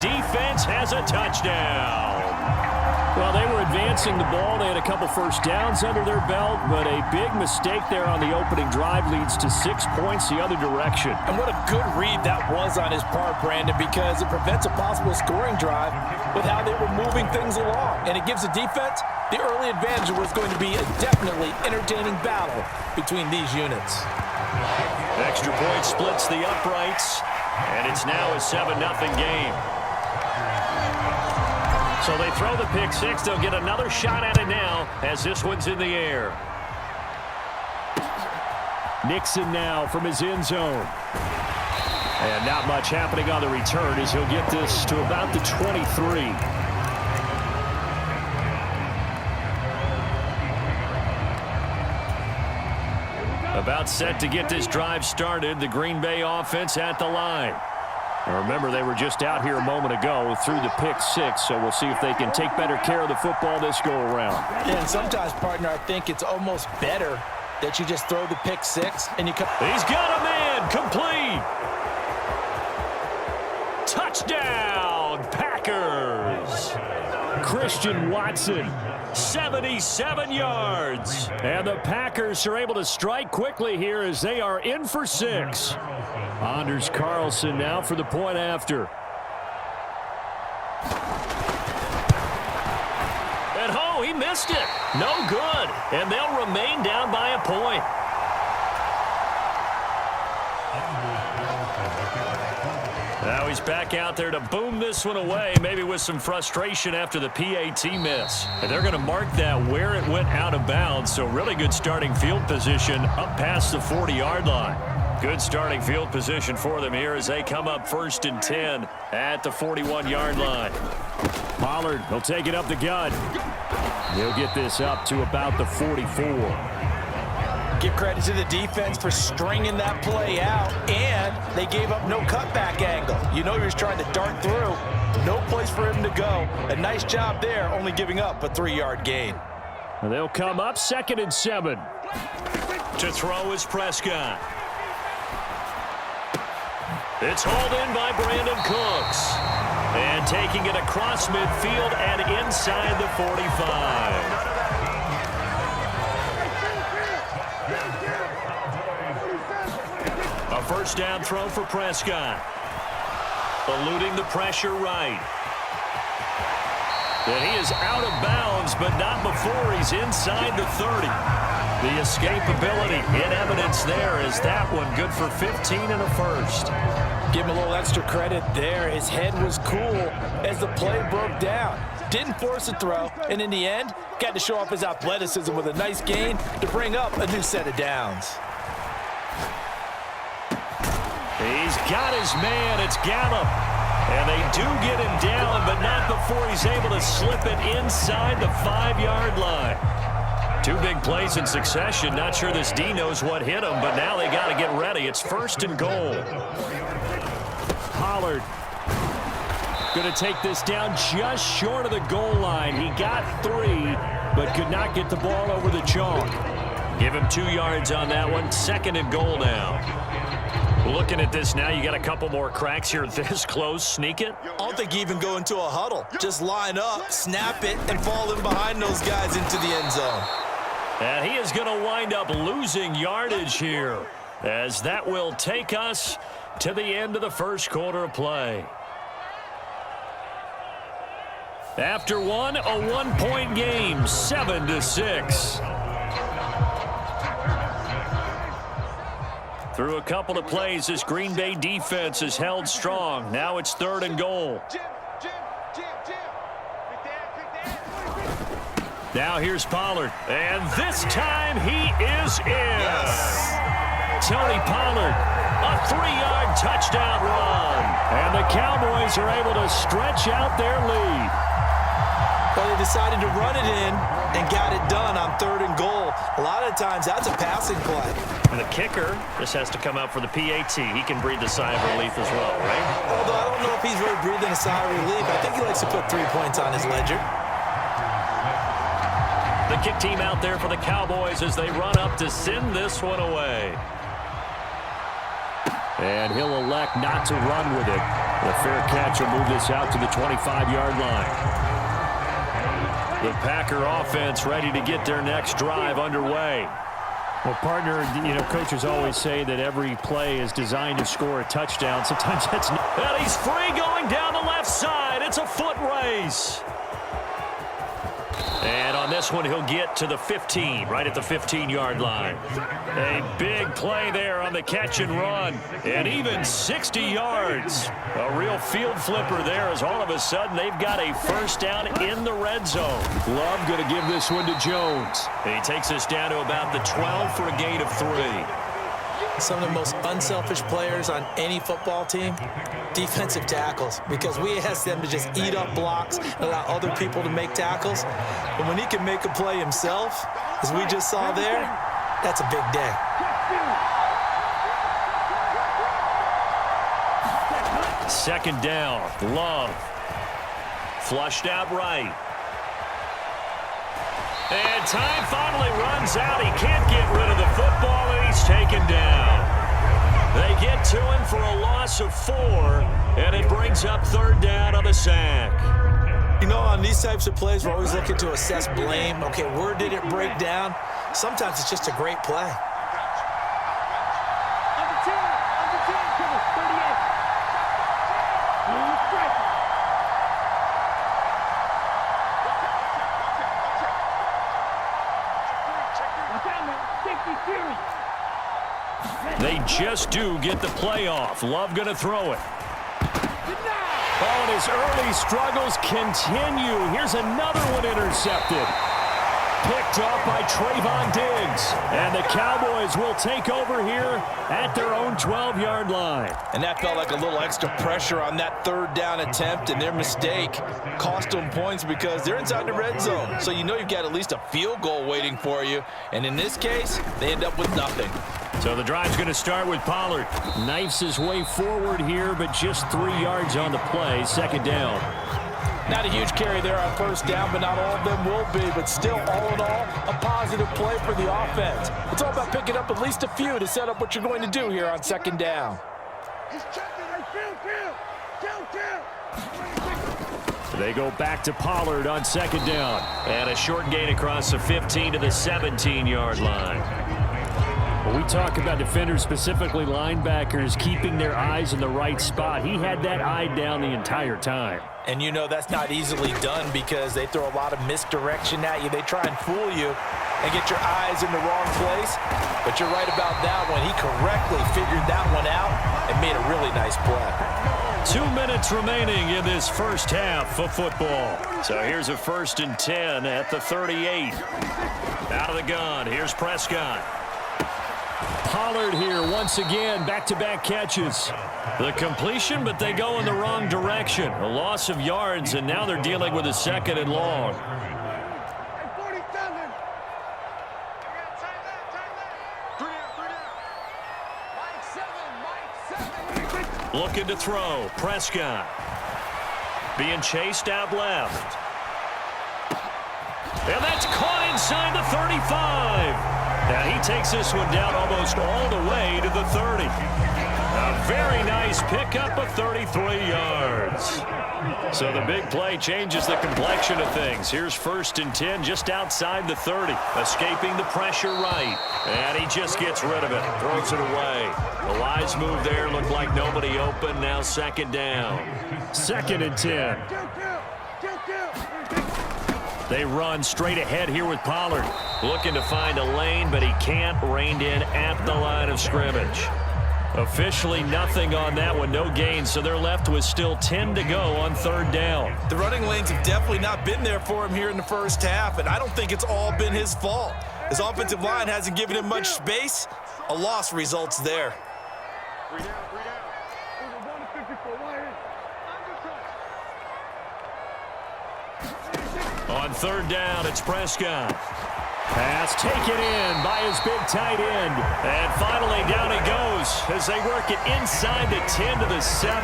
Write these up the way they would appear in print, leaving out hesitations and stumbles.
Defense has a touchdown. Well, they were advancing the ball. They had a couple first downs under their belt, but a big mistake there on the opening drive leads to 6 points the other direction. And what a good read that was on his part, Brandon, because it prevents a possible scoring drive with how they were moving things along. And it gives the defense the early advantage. Was going to be a definitely entertaining battle between these units. Extra point splits the uprights, and it's now a 7-0 game. So they throw the pick six. They'll get another shot at it now as this one's in the air. Nixon now from his end zone. And not much happening on the return as he'll get this to about the 23. About set to get this drive started. The Green Bay offense at the line. Now remember, they were just out here a moment ago through the pick six, so we'll see if they can take better care of the football this go-around. Yeah, and sometimes, partner, I think it's almost better that you just throw the pick six and you come. He's got a man, complete. Touchdown, Packers. Christian Watson, 77 yards. And the Packers are able to strike quickly here as they are in for 6. Anders Carlson now for the point after. And oh, he missed it. No good. And they'll remain down by a point. Now he's back out there to boom this one away, maybe with some frustration after the PAT miss. And they're going to mark that where it went out of bounds, so really good starting field position up past the 40-yard line. Good starting field position for them here as they come up 1st and 10 at the 41-yard line. Pollard will take it up the gut. He'll get this up to about the 44. Give credit to the defense for stringing that play out, and they gave up no cutback angle. You know he was trying to dart through. No place for him to go. A nice job there, only giving up a 3-yard gain. And they'll come up 2nd and 7. To throw is Prescott. It's hauled in by Brandon Cooks. And taking it across midfield and inside the 45. A first down throw for Prescott. Eluding the pressure right. And he is out of bounds, but not before he's inside the 30. The escapability in evidence there is that one good for 15 and a first. Give him a little extra credit there. His head was cool as the play broke down. Didn't force a throw, and in the end, got to show off his athleticism with a nice gain to bring up a new set of downs. He's got his man. It's Gallup. And they do get him down, but not before he's able to slip it inside the 5-yard line. 2 big plays in succession. Not sure this D knows what hit him, but now they got to get ready. It's 1st and goal. Pollard going to take this down just short of the goal line. He got 3, but could not get the ball over the chalk. Give him 2 yards on that one. 2nd and goal now. Looking at this now, you got a couple more cracks here this close. Sneak it. I don't think you even go into a huddle. Just line up, snap it, and fall in behind those guys into the end zone. And he is going to wind up losing yardage here, as that will take us to the end of the first quarter of play. After one, a 1-point game, 7-6. Through a couple of plays, this Green Bay defense is held strong. Now it's 3rd and goal. Now here's Pollard. And this time he is in. Yes. Tony Pollard, a 3-yard touchdown run. And the Cowboys are able to stretch out their lead. Well, they decided to run it in and got it done on 3rd and goal. A lot of times that's a passing play. And the kicker just has to come out for the PAT. He can breathe a sigh of relief as well, right? Although I don't know if he's really breathing a sigh of relief. I think he likes to put 3 points on his ledger. The kick team out there for the Cowboys as they run up to send this one away. And he'll elect not to run with it. The fair catch will move this out to the 25-yard line. The Packer offense ready to get their next drive underway. Well, partner, coaches always say that every play is designed to score a touchdown. Sometimes that's not. And he's free going down the left side. It's a foot race. And on this one, he'll get to the 15, right at the 15-yard line. A big play there on the catch and run. And even 60 yards. A real field flipper there as all of a sudden they've got a first down in the red zone. Love going to give this one to Jones. And he takes us down to about the 12 for a gain of 3. Some of the most unselfish players on any football team, defensive tackles, because we ask them to just eat up blocks and allow other people to make tackles. But when he can make a play himself, as we just saw there, that's a big day. Second down, Love. Flushed out right. And time finally runs out. He can't get rid of the football, and he's taken down. They get to him for a loss of 4, and it brings up third down on the sack. On these types of plays, we're always looking to assess blame. Okay, where did it break down? Sometimes it's just a great play. They just do get the play off. Love going to throw it. Oh, and his early struggles continue. Here's another one intercepted. Picked up by Trayvon Diggs. And the Cowboys will take over here at their own 12-yard line. And that felt like a little extra pressure on that third down attempt, and their mistake cost them points because they're inside the red zone. So you know you've got at least a field goal waiting for you. And in this case, they end up with nothing. So the drive's going to start with Pollard. Knifes his way forward here, but just 3 yards on the play. Second down. Not a huge carry there on first down, but not all of them will be. But still, all in all, a positive play for the offense. It's all about picking up at least a few to set up what you're going to do here on second down. They go back to Pollard on second down. And a short gain across the 15 to the 17-yard line. When we talk about defenders, specifically linebackers, keeping their eyes in the right spot, he had that eye down the entire time. And that's not easily done because they throw a lot of misdirection at you. They try and fool you and get your eyes in the wrong place. But you're right about that one. He correctly figured that one out and made a really nice play. 2 minutes remaining in this first half of football. So here's a 1st and 10 at the 38. Out of the gun, here's Prescott. Pollard here once again, back-to-back catches. The completion, but they go in the wrong direction. A loss of yards, and now they're dealing with a 2nd and long. Looking to throw, Prescott. Being chased out left. And that's caught inside the 35. Now he takes this one down almost all the way to the 30. A very nice pickup of 33 yards. So the big play changes the complexion of things. Here's 1st and 10 just outside the 30. Escaping the pressure right. And he just gets rid of it. Throws it away. The wise move there. Looked like nobody open. Now 2nd down. 2nd and 10. They run straight ahead here with Pollard. Looking to find a lane, but he can't. Reined in at the line of scrimmage. Officially nothing on that one. No gain, so they're left with still 10 to go on 3rd down. The running lanes have definitely not been there for him here in the first half, and I don't think it's all been his fault. His offensive line hasn't given him much space. A loss results there. On 3rd down, it's Prescott. Pass taken in by his big tight end. And finally down he goes as they work it inside the 10 to the 7.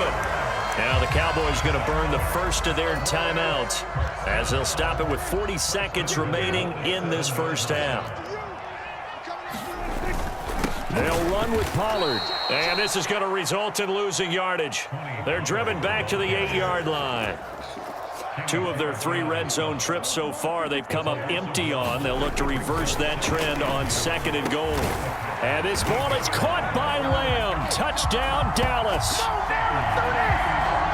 Now the Cowboys going to burn the first of their timeouts as they'll stop it with 40 seconds remaining in this first half. They'll run with Pollard. And this is going to result in losing yardage. They're driven back to the 8-yard line. 2 of their 3 red zone trips so far they've come up empty on. They'll look to reverse that trend on 2nd and goal. And this ball is caught by Lamb. Touchdown, Dallas.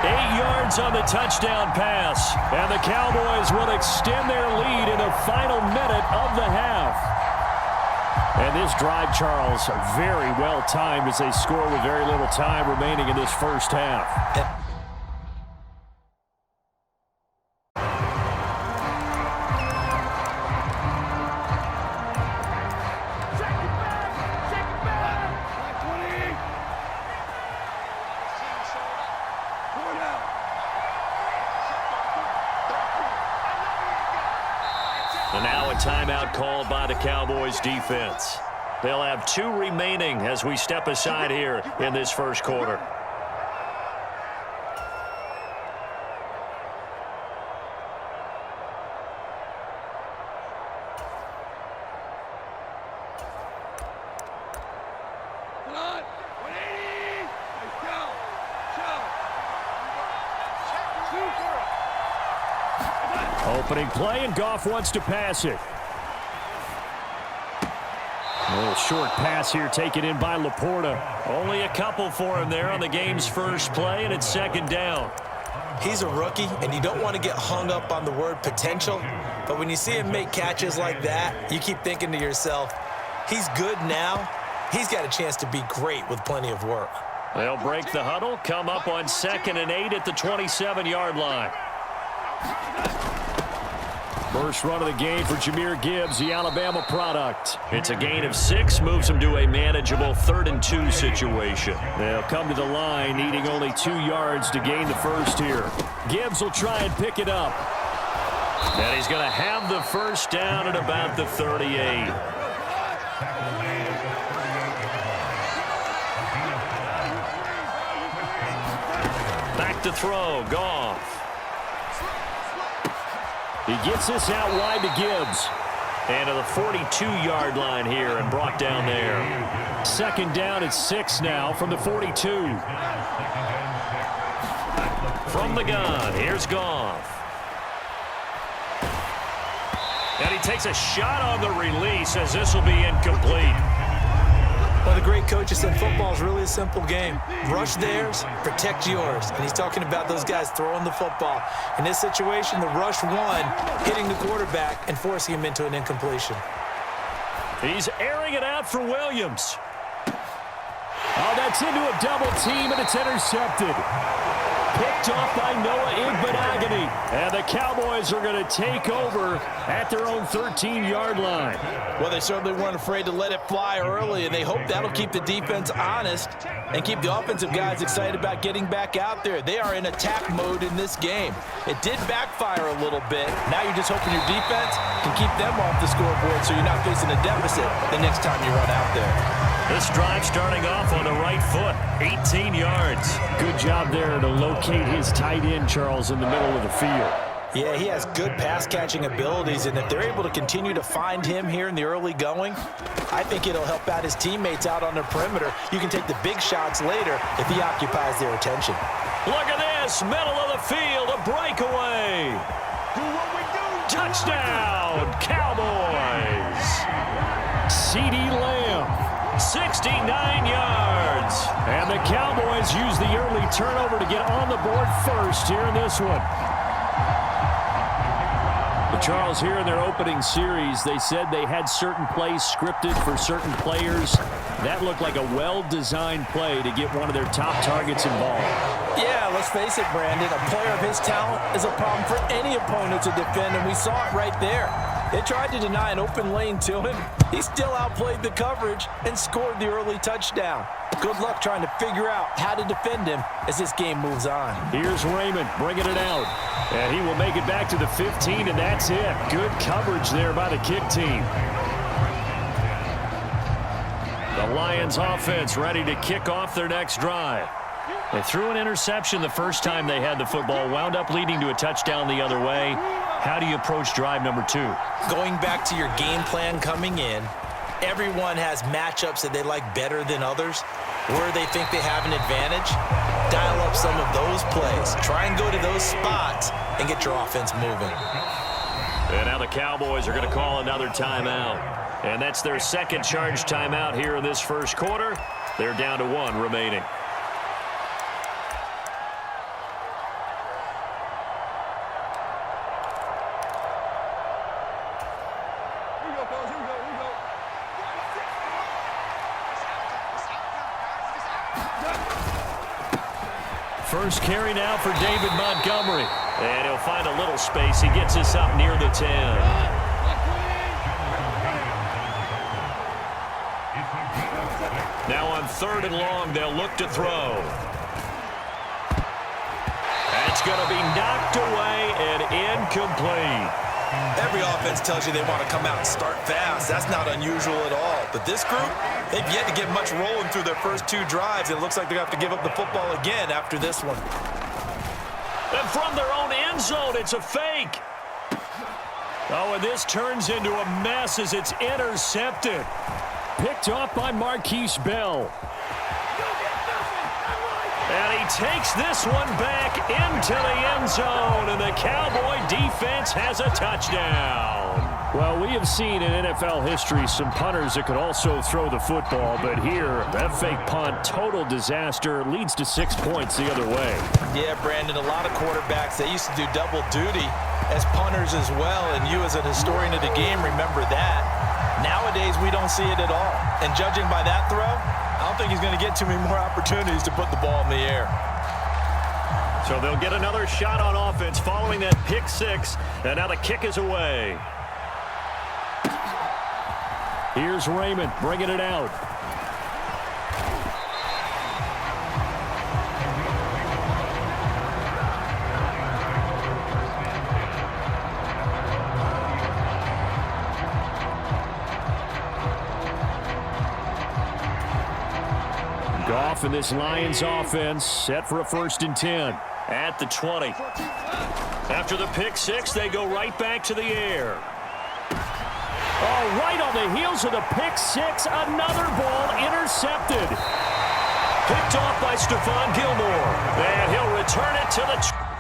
8 yards on the touchdown pass. And the Cowboys will extend their lead in the final minute of the half. And this drive, Charles, very well timed as they score with very little time remaining in this first half. And now a timeout called by the Cowboys defense. They'll have 2 remaining as we step aside here in this first quarter. Opening play, and Goff wants to pass it. A little short pass here taken in by Laporta. Only a couple for him there on the game's first play, and it's 2nd down. He's a rookie, and you don't want to get hung up on the word potential. But when you see him make catches like that, you keep thinking to yourself, he's good now. He's got a chance to be great with plenty of work. They'll break the huddle, come up on 2nd and 8 at the 27-yard line. First run of the game for Jahmyr Gibbs, the Alabama product. It's a gain of 6, moves them to a manageable 3rd and 2 situation. They'll come to the line, needing only 2 yards to gain the first here. Gibbs will try and pick it up. And he's going to have the first down at about the 38. Back to throw, Goff. He gets this out wide to Gibbs. And to the 42-yard line here and brought down there. 2nd down at 6 now from the 42. From the gun, here's Goff. And he takes a shot on the release as this will be incomplete. Well, the great coach has said football is really a simple game. Rush theirs, protect yours. And he's talking about those guys throwing the football. In this situation, the rush won, hitting the quarterback and forcing him into an incompletion. He's airing it out for Williams. Oh, that's into a double team, and it's intercepted. Picked off by Noah Igbenogany. And the Cowboys are going to take over at their own 13-yard line. Well, they certainly weren't afraid to let it fly early, and they hope that'll keep the defense honest and keep the offensive guys excited about getting back out there. They are in attack mode in this game. It did backfire a little bit. Now you're just hoping your defense can keep them off the scoreboard so you're not facing a deficit the next time you run out there. This drive starting off on the right foot, 18 yards. Good job there to locate his tight end, Charles, in the middle of the field. Yeah, he has good pass-catching abilities, and if they're able to continue to find him here in the early going, I think it'll help out his teammates out on the perimeter. You can take the big shots later if he occupies their attention. Look at this, middle of the field, a breakaway. Do what we do. Touchdown, Cowboys. CeeDee Lamb. 69 yards. And the Cowboys use the early turnover to get on the board first here in this one. But Charles, here in their opening series, they said they had certain plays scripted for certain players. That looked like a well-designed play to get one of their top targets involved. Yeah, let's face it, Brandon. A player of his talent is a problem for any opponent to defend, and we saw it right there. They tried to deny an open lane to him. He still outplayed the coverage and scored the early touchdown. Good luck trying to figure out how to defend him as this game moves on. Here's Raymond bringing it out. And he will make it back to the 15, and that's it. Good coverage there by the kick team. The Lions offense ready to kick off their next drive. They threw an interception the first time they had the football, wound up leading to a touchdown the other way. How do you approach drive number 2? Going back to your game plan coming in, everyone has matchups that they like better than others. Where they think they have an advantage, dial up some of those plays. Try and go to those spots and get your offense moving. And now the Cowboys are going to call another timeout. And that's their second charge timeout here in this first quarter. They're down to 1 remaining. First carry now for David Montgomery. And he'll find a little space. He gets us up near the 10. Now on 3rd and long, they'll look to throw. That's going to be knocked away and incomplete. Every offense tells you they want to come out and start fast. That's not unusual at all. But this group, they've yet to get much rolling through their first 2 drives. It looks like they're going to have to give up the football again after this one. And from their own end zone, it's a fake. Oh, and this turns into a mess as it's intercepted. Picked off by Marquise Bell. And he takes this one back into the end zone, and the Cowboy defense has a touchdown. Well, we have seen in NFL history some punters that could also throw the football, but here, that fake punt, total disaster, leads to 6 points the other way. Yeah, Brandon, a lot of quarterbacks, they used to do double duty as punters as well, and you as a historian of the game remember that. Nowadays, we don't see it at all. And judging by that throw, I don't think he's going to get too many more opportunities to put the ball in the air. So they'll get another shot on offense following that pick 6, and now the kick is away. Here's Raymond bringing it out. Goff and this Lions offense set for a 1st and 10. At the 20. After the pick 6, they go right back to the air. Oh, right on the heels of the pick 6, another ball intercepted. Picked off by Stephon Gilmore. And he'll return it to the...